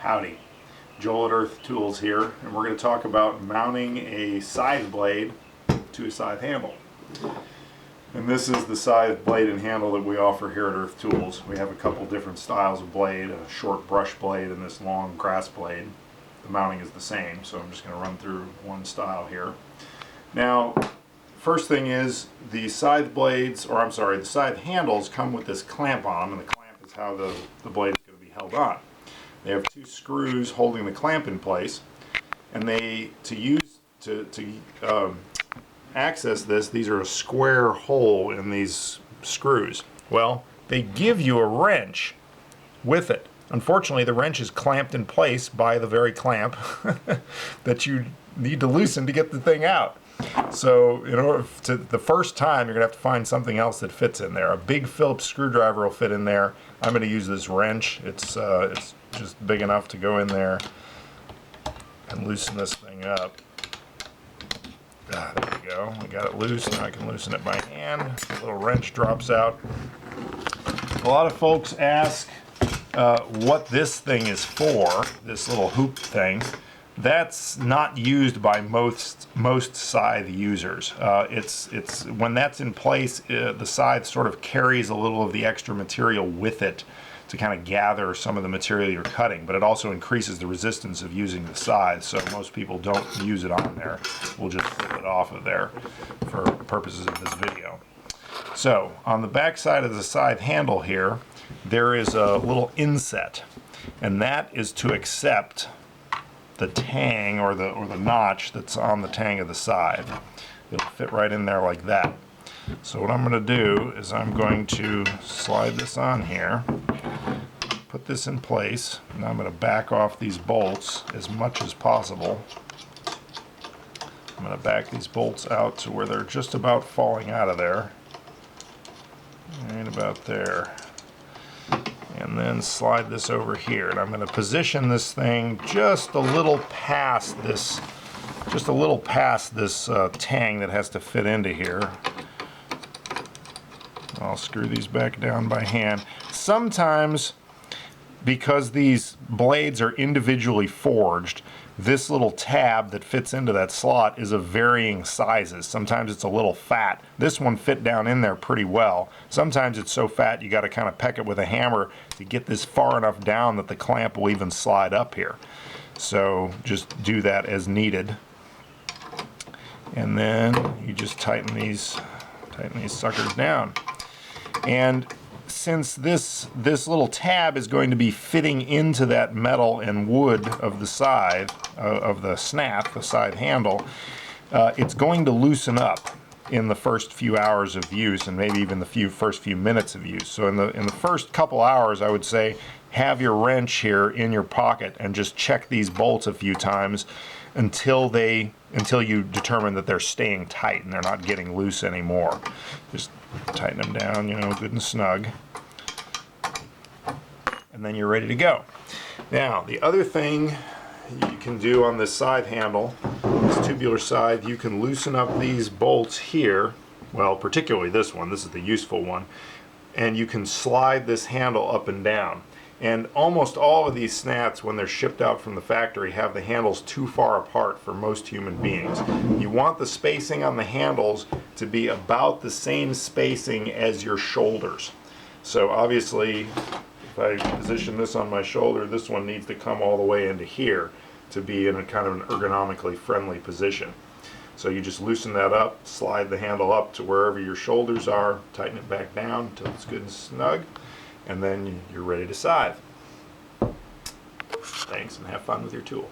Howdy, Joel at Earth Tools here, and we're going to talk about mounting a scythe blade to a scythe handle. And this is the scythe blade and handle that we offer here at Earth Tools. We have a couple different styles of blade, a short brush blade and this long grass blade. The mounting is the same, so I'm just going to run through one style here. Now, first thing is the scythe blades, or I'm sorry, the scythe handles come with this clamp on them, and the clamp is how the blade is going to be held on. They have two screws holding the clamp in place, and to access this, these are a square hole in these screws. Well, they give you a wrench with it. Unfortunately, the wrench is clamped in place by the very clamp that you need to loosen to get the thing out. So in order to, the first time, you're going to have to find something else that fits in there. A big Phillips screwdriver will fit in there. I'm going to use this wrench. It's just big enough to go in there and loosen this thing up. There we go. I got it loose. Now I can loosen it by hand. The little wrench drops out. A lot of folks ask what this thing is for, this little hoop thing. That's not used by most scythe users. It's when that's in place, the scythe sort of carries a little of the extra material with it to kind of gather some of the material you're cutting, but it also increases the resistance of using the scythe, so most people don't use it on there. We'll just flip it off of there for purposes of this video. So on the back side of the scythe handle here, there is a little inset, and that is to accept the tang or the notch that's on the tang of the scythe. It'll fit right in there like that. So what I'm going to do is I'm going to slide this on here, put this in place, and I'm going to back off these bolts as much as possible. I'm going to back these bolts out to where they're just about falling out of there. Right about there. And then slide this over here, and I'm going to position this thing just a little past this tang that has to fit into here. I'll screw these back down by hand. Sometimes, because these blades are individually forged, this little tab that fits into that slot is of varying sizes. Sometimes it's a little fat. This one fit down in there pretty well. Sometimes it's so fat you got to kind of peck it with a hammer to get this far enough down that the clamp will even slide up here. So just do that as needed. And then you just tighten these suckers down. And since this little tab is going to be fitting into that metal and wood of the scythe, of the Snath, the scythe handle, it's going to loosen up in the first few hours of use, and maybe even the first few minutes of use. So in the first couple hours, I would say have your wrench here in your pocket and just check these bolts a few times until you determine that they're staying tight and they're not getting loose anymore. Just tighten them down, good and snug. And then you're ready to go. Now, the other thing you can do on this scythe handle, this tubular scythe, you can loosen up these bolts here, well, particularly this one, this is the useful one, and you can slide this handle up and down. And almost all of these Snaths, when they're shipped out from the factory, have the handles too far apart for most human beings. You want the spacing on the handles to be about the same spacing as your shoulders. So obviously, if I position this on my shoulder, this one needs to come all the way into here to be in a kind of an ergonomically friendly position. So you just loosen that up, slide the handle up to wherever your shoulders are, tighten it back down until it's good and snug, and then you're ready to scythe. Thanks, and have fun with your tool.